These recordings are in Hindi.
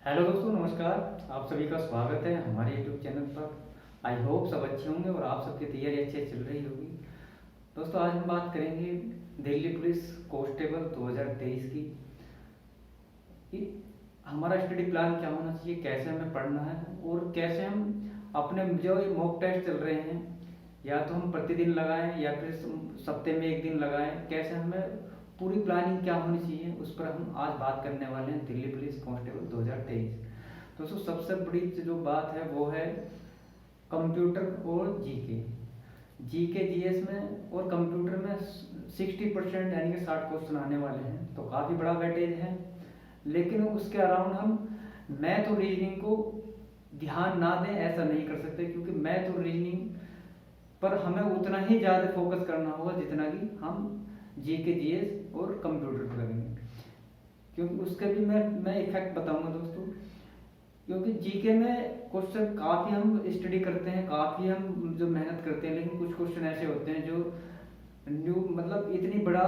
हेलो दोस्तों, नमस्कार। आप सभी का स्वागत है हमारे यूट्यूब चैनल पर। आई होप सब अच्छे होंगे और आप सबकी तैयारी अच्छे चल रही होगी। दोस्तों, आज हम बात करेंगे दिल्ली पुलिस कांस्टेबल 2023 की कि हमारा स्टडी प्लान क्या होना चाहिए, कैसे हमें पढ़ना है और कैसे हम अपने जो ये मॉक टेस्ट चल रहे हैं या तो हम प्रतिदिन लगाएं या फिर सप्ते में एक दिन लगाएं, कैसे हमें पूरी प्लानिंग क्या होनी चाहिए उस पर हम आज बात करने वाले हैं। Delhi police constable 2023। दोस्तों, सबसे बड़ी जो बात है वो है कंप्यूटर और जीके। जीके जीएस में और कंप्यूटर में 60% यानी कि 60 क्वेश्चन आने वाले हैं, तो काफ़ी बड़ा वेटेज है। लेकिन उसके अराउंड हम मैथ और रीजनिंग को ध्यान ना दें ऐसा नहीं कर सकते, क्योंकि मैथ और रीजनिंग पर हमें उतना ही ज़्यादा फोकस करना होगा जितना कि हम जीके जीएस और कंप्यूटर पर करेंगे। क्योंकि उसके भी मैं इफेक्ट बताऊंगा दोस्तों। क्योंकि जीके में क्वेश्चन काफ़ी हम स्टडी करते हैं, काफ़ी हम जो मेहनत करते हैं, लेकिन कुछ क्वेश्चन ऐसे होते हैं जो न्यू मतलब इतनी बड़ा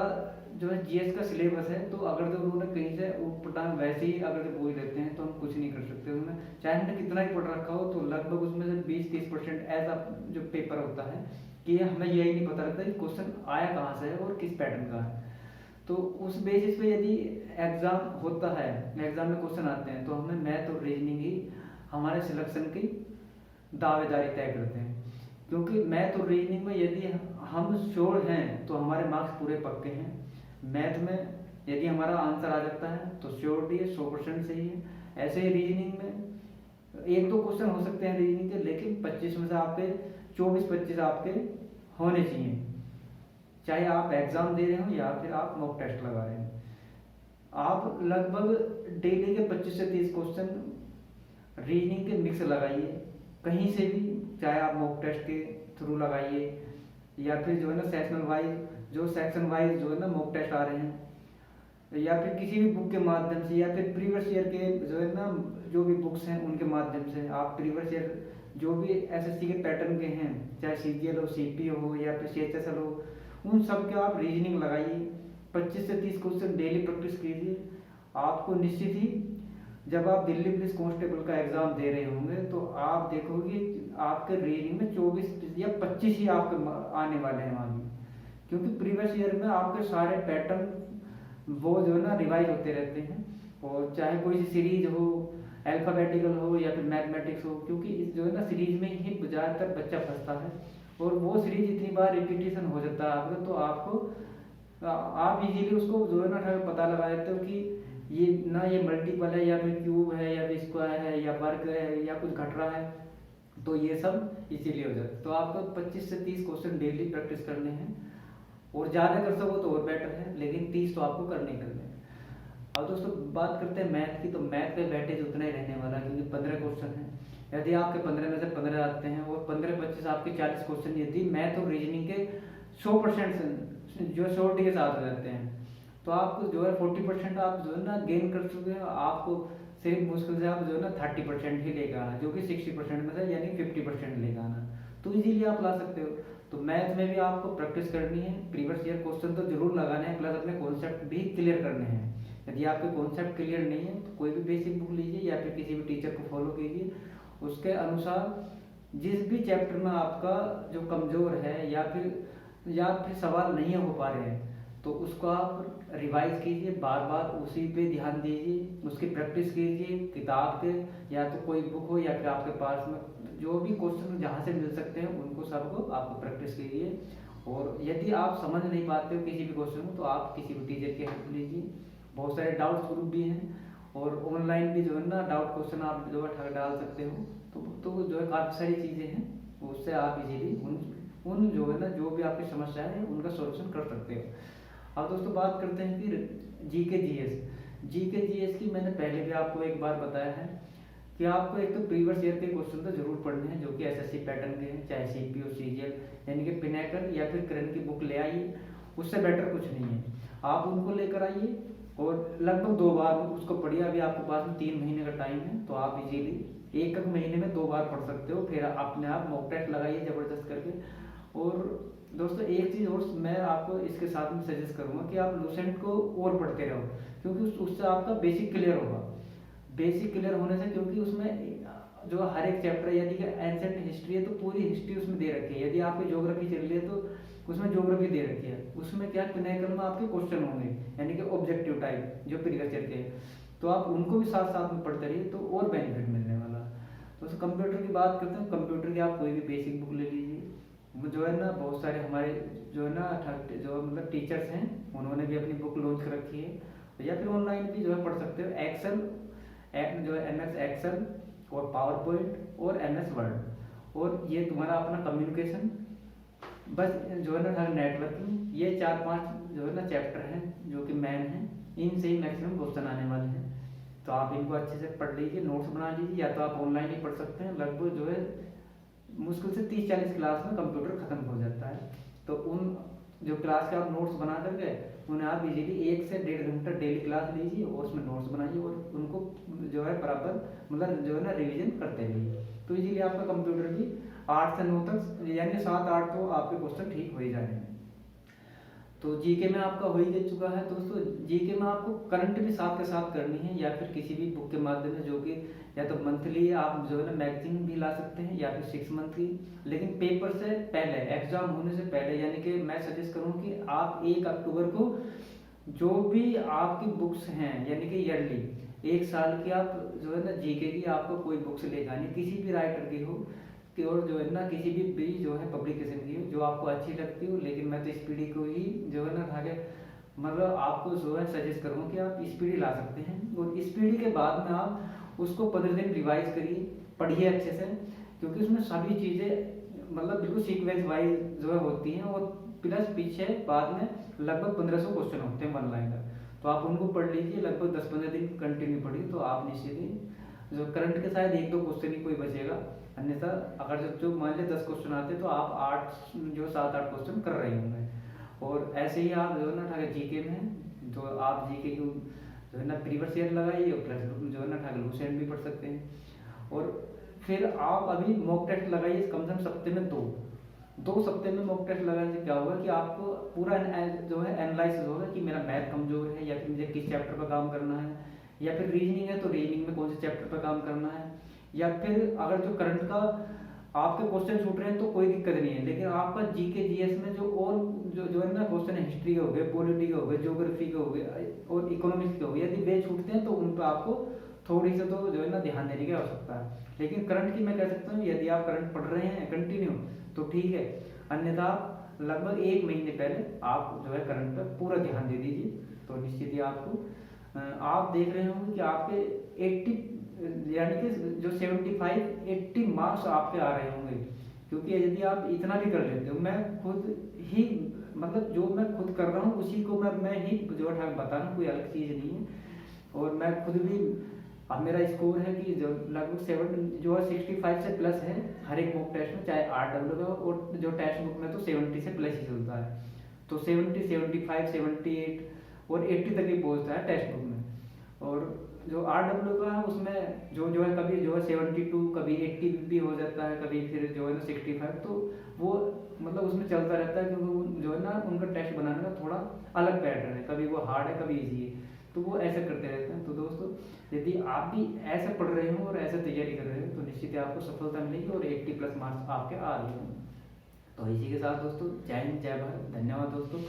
जो है जीएस का सिलेबस है, तो अगर जो उन्होंने कहीं से ऊटपटांग वैसे ही अगर जो बोल देते हैं तो हम कुछ नहीं कर सकते उनमें, चाहे हमने कितना ही पढ़ रखा हो। तो लगभग उसमें से 20-30% ऐसा जो पेपर होता है कि हमें यही नहीं पता लगता कि क्वेश्चन आया कहाँ से है और किस पैटर्न का है। तो उस बेसिस पे यदि एग्ज़ाम होता है, एग्ज़ाम में क्वेश्चन आते हैं, तो हमें मैथ और रीजनिंग ही हमारे सिलेक्शन की दावेदारी तय करते हैं। क्योंकि मैथ और रीजनिंग में यदि हम श्योर हैं तो हमारे मार्क्स पूरे पक्के हैं। मैथ में यदि हमारा आंसर आ जाता है तो श्योरिटी है, 100% सही है। ऐसे ही रीजनिंग में एक दो क्वेश्चन हो सकते हैं रीजनिंग के, लेकिन 25 में से आपके 24-25 आपके होने चाहिए, चाहे आप एग्ज़ाम दे रहे हो या फिर आप मॉक टेस्ट लगा रहे हैं। आप लगभग डेली के 25 से 30 क्वेश्चन रीजनिंग के मिक्स लगाइए कहीं से भी, चाहे आप मॉक टेस्ट के थ्रू लगाइए या फिर जो है ना सेक्शन वाइज जो है ना मॉक टेस्ट आ रहे हैं, या फिर किसी भी बुक के माध्यम से, या फिर प्रीवियस ईयर के जो है ना जो भी बुक्स हैं उनके माध्यम से आप प्रीवियस ईयर जो भी एसएससी के पैटर्न के हैं, चाहे सीजीएल हो, सीपी हो या फिर सीएचएसएल हो, उन सब के आप रीजनिंग लगाइए। 25 से 30 क्वेश्चन डेली प्रैक्टिस कीजिए। आपको निश्चित ही जब आप दिल्ली पुलिस कांस्टेबल का एग्जाम दे रहे होंगे तो आप देखोगे आपके रीजनिंग में 24 या 25 ही आपके आने वाले हैं वहाँ भी। क्योंकि प्रीवियस ईयर में आपके सारे पैटर्न वो जो है ना रिवाइज होते रहते हैं, और चाहे कोई सी सीरीज हो, अल्फाबेटिकल हो या फिर मैथमेटिक्स हो, क्योंकि इस जो है ना सीरीज में ही ज़्यादातर बच्चा फंसता है। और वो सीरीज इतनी बार रिपीटेशन हो जाता है आपका, तो आपको आप इजीली उसको जो है ना पता लगा देते हो कि ये ना ये मल्टीपल है या फिर क्यूब है या फिर स्क्वायर है या वर्ग है या कुछ घट रहा है, तो ये सब इसीलिए हो जाता है। तो आपको 25 से 30 क्वेश्चन डेली प्रैक्टिस करने हैं, और ज़्यादा कर सको तो और बेटर है, लेकिन 30 तो आपको करने ही करने हैं। अब दोस्तों बात करते हैं मैथ की, तो मैथ पे वेटेज उतना ही रहने वाला है, क्योंकि 15 क्वेश्चन है। यदि आपके 15 में से 15 आते हैं और 15-25 आपके 40 क्वेश्चन यदि मैथ और रीजनिंग के 100% जो श्योरिटी के साथ हो जाते हैं, तो आपको जो है 40% आप जो है ना गेन कर चुके हैं। आपको सिर्फ मुश्किल से आप जो है ना 30% ही लेकर आना, जो कि 60% में से यानी 50% लेकर आना, तो इजीली आप ला सकते हो। तो मैथ में भी आपको प्रैक्टिस करनी है, प्रीवियस ईयर क्वेश्चन तो जरूर लगाने हैं, प्लस अपने कॉन्सेप्ट भी क्लियर करने हैं। यदि आपके कॉन्सेप्ट क्लियर नहीं है तो कोई भी बेसिक बुक लीजिए या फिर किसी भी टीचर को फॉलो कीजिए, उसके अनुसार जिस भी चैप्टर में आपका जो कमज़ोर है या फिर सवाल नहीं हो पा रहे हैं, तो उसको आप रिवाइज कीजिए, बार बार उसी पे ध्यान दीजिए, उसकी प्रैक्टिस कीजिए किताब के, या तो कोई बुक हो या फिर आपके पास में जो भी क्वेश्चन जहाँ से मिल सकते हैं उनको सबको आपको प्रैक्टिस कीजिए। और यदि आप समझ नहीं पाते हो किसी भी क्वेश्चन को, तो आप किसी भी टीचर की हेल्प लीजिए। बहुत सारे डाउट्स ग्रुप भी हैं, और ऑनलाइन भी जो है ना डाउट क्वेश्चन आप जो है डाल सकते हो। तो जो है काफ़ी सारी चीज़ें हैं, उससे आप इजीली उन जो है ना जो भी आपकी समस्या है उनका सॉल्यूशन कर सकते हो। अब दोस्तों बात करते हैं कि जीके जीएस की मैंने पहले भी आपको एक बार बताया है कि आपको एक तो प्रीवियस ईयर के क्वेश्चन तो जरूर पढ़ने हैं, जो कि एसएससी पैटर्न के हैं, चाहे सीपी और सीजीएल यानी कि पिनाकल या फिर करण की बुक ले आइए, उससे बेटर कुछ नहीं है। आप उनको लेकर आइए और लगभग 2 बार उसको पढ़िए। अभी आपके पास में 3 महीने का टाइम है, तो आप इजीली एक महीने में 2 बार पढ़ सकते हो। फिर अपने आप मॉक टेस्ट लगाइए ज़बरदस्त करके। और दोस्तों एक चीज़ और मैं आपको इसके साथ में सजेस्ट करूँगा कि आप लूसेंट को और पढ़ते रहो, क्योंकि उससे आपका बेसिक क्लियर होगा। बेसिक क्लियर होने से, क्योंकि उसमें जो हर एक चैप्टर यदि एंशिएंट हिस्ट्री है तो पूरी हिस्ट्री उसमें दे रखी है। यदि आपकी ज्योग्राफी चल रही है तो उसमें ज्योग्राफी दे रखी है। उसमें क्या क्लिनिकल में आपके क्वेश्चन होंगे, यानी कि ऑब्जेक्टिव टाइप जो प्रीवियस ईयर के, तो आप उनको भी साथ साथ में पढ़ते रहिए तो और बेनिफिट मिलने वाला। तो कंप्यूटर की बात करते हैं, कंप्यूटर की आप कोई भी बेसिक बुक ले लीजिए। जो है ना बहुत सारे हमारे जो है ना जो मतलब टीचर्स हैं उन्होंने भी अपनी बुक लॉन्च कर रखी है, या फिर ऑनलाइन भी जो है पढ़ सकते हो। एक्सेल जो है MS एक्सेल और पावर पॉइंट और MS वर्ड, और ये तुम्हारा अपना कम्युनिकेशन, बस जो है ना नेटवर्किंग, ये 4-5 जो है ना चैप्टर हैं जो कि मेन हैं। इनसे ही मैक्सिमम क्वेश्चन आने वाले हैं, तो आप इनको अच्छे से पढ़ लीजिए, नोट्स बना लीजिए, या तो आप ऑनलाइन ही पढ़ सकते हैं। लगभग जो है मुश्किल से 30-40 क्लास में कंप्यूटर खत्म हो जाता है। तो उन जो क्लास के आप नोट्स बना करके उन्हें आप इजीली 1 से 1.5 घंटा डेली क्लास लीजिए और उसमें नोट्स बनाइए और उनको जो है बराबर मतलब जो है ना रिवीजन करते रहिए। तो इजीली आपका कंप्यूटर भी 8 से 9 तक यानी 7-8 तो आपके क्वेश्चन ठीक हो ही जाएंगे। तो जीके में आपका हो ही चुका है दोस्तों। जीके में आपको करंट भी साथ के साथ करनी है, या फिर किसी भी बुक के माध्यम से, जो कि या तो मंथली आप जो है ना मैगजीन भी ला सकते हैं या फिर 6 मंथ की। लेकिन पेपर से पहले, एग्जाम होने से पहले, यानी कि मैं सजेस्ट करूँ कि आप 1 अक्टूबर को जो भी आपकी बुक्स हैं यानी कि ईयरली 1 साल की, आप जो है ना जीके की आपको कोई बुक्स ले जानी, किसी भी राइटर की हो कि, और जो है ना किसी भी जो है पब्लिकेशन की जो आपको अच्छी लगती हो। लेकिन मैं तो स्पीडी को ही जो है ना आगे मतलब आपको जो है सजेस्ट करूँगा कि आप स्पीडी ला सकते हैं, और स्पीडी के बाद में आप उसको 15 दिन रिवाइज करिए, पढ़िए अच्छे से, क्योंकि उसमें सभी चीज़ें मतलब बिल्कुल सीक्वेंस वाइज जो है होती हैं, और प्लस पीछे बाद में लगभग 1500 क्वेश्चन होते हैं 1 लाइनर। तो आप उनको पढ़ लीजिए, लगभग 10-15 दिन कंटिन्यू पढ़िए, तो आप निश्चित ही जो करंट के शायद 1-2 क्वेश्चन ही कोई बचेगा। अन्यथा अगर जो मान लीजिए 10 क्वेश्चन आते तो आप 7-8 क्वेश्चन कर रहे होंगे। और ऐसे ही आप जो है ना जीके में जो आप जीके की जो है ना प्रीवियस ईयर लगाइए, और प्लस जो है ना लूसेंट भी पढ़ सकते हैं। और फिर आप अभी मॉक टेस्ट लगाइए, कम से कम सप्ते में 2 सप्ते में मॉक टेस्ट लगाने से क्या होगा कि आपको पूरा जो है एनालाइसिस होगा कि मेरा मैथ कमजोर है, या फिर मुझे किस चैप्टर पर काम करना है, या फिर रीजनिंग है तो रीजनिंग में कौन से चैप्टर पर काम करना है, या फिर अगर जो करंट का आपके क्वेश्चन छूट रहे हैं तो कोई दिक्कत नहीं है। लेकिन आपका जीके जीएस में जो और जो है ना क्वेश्चन हिस्ट्री के हो गए, पॉलिटी के हो गए, ज्योग्राफी के हो गए और इकोनॉमिक्स के हो गए, यदि वे छूटते हैं तो उन पर आपको थोड़ी सी तो जो है ना ध्यान देने की आवश्यकता है। लेकिन करंट की मैं कह सकता हूँ यदि आप करंट पढ़ रहे हैं कंटिन्यू तो ठीक है, अन्यथा लगभग 1 महीने पहले आप जो है करंट पर पूरा ध्यान दे दीजिए, तो निश्चित ही आपको आप देख रहे होंगे कि आपके 80 यानी कि जो 75-80 मार्क्स आपके आ रहे होंगे। क्योंकि यदि आप इतना भी कर लेते हो, मैं खुद ही मतलब जो मैं खुद कर रहा हूँ उसी को मैं ही जो है बता रहा हूँ, कोई अलग चीज़ नहीं है। और मैं खुद भी अब मेरा स्कोर है कि जो लगभग 7 जो है 65 से प्लस है हर एक बुक टेस्ट में, चाहे RW का, और जो टेक्स्ट बुक में तो 70 से प्लस ही चलता है। तो 70, 75, 78 और 80 तक ही पहुँचता है टेक्स्ट बुक में। और जो RW का है उसमें जो है कभी जो है 72, कभी 80 भी हो जाता है, कभी फिर जो है ना 65, तो वो मतलब उसमें चलता रहता है, क्योंकि जो है ना उनका टेस्ट बनाने का थोड़ा अलग पैटर्न है, कभी वो हार्ड है कभी ईजी है, तो वो ऐसे करते रहते हैं। तो दोस्तों यदि आप भी ऐसे पढ़ रहे हो और ऐसे तैयारी कर रहे हो तो निश्चित ही आपको सफलता मिलेगी और 80+ मार्क्स आपके आ रहे होंगे। तो इसी के साथ दोस्तों जय हिंद, जय भारत, धन्यवाद दोस्तों।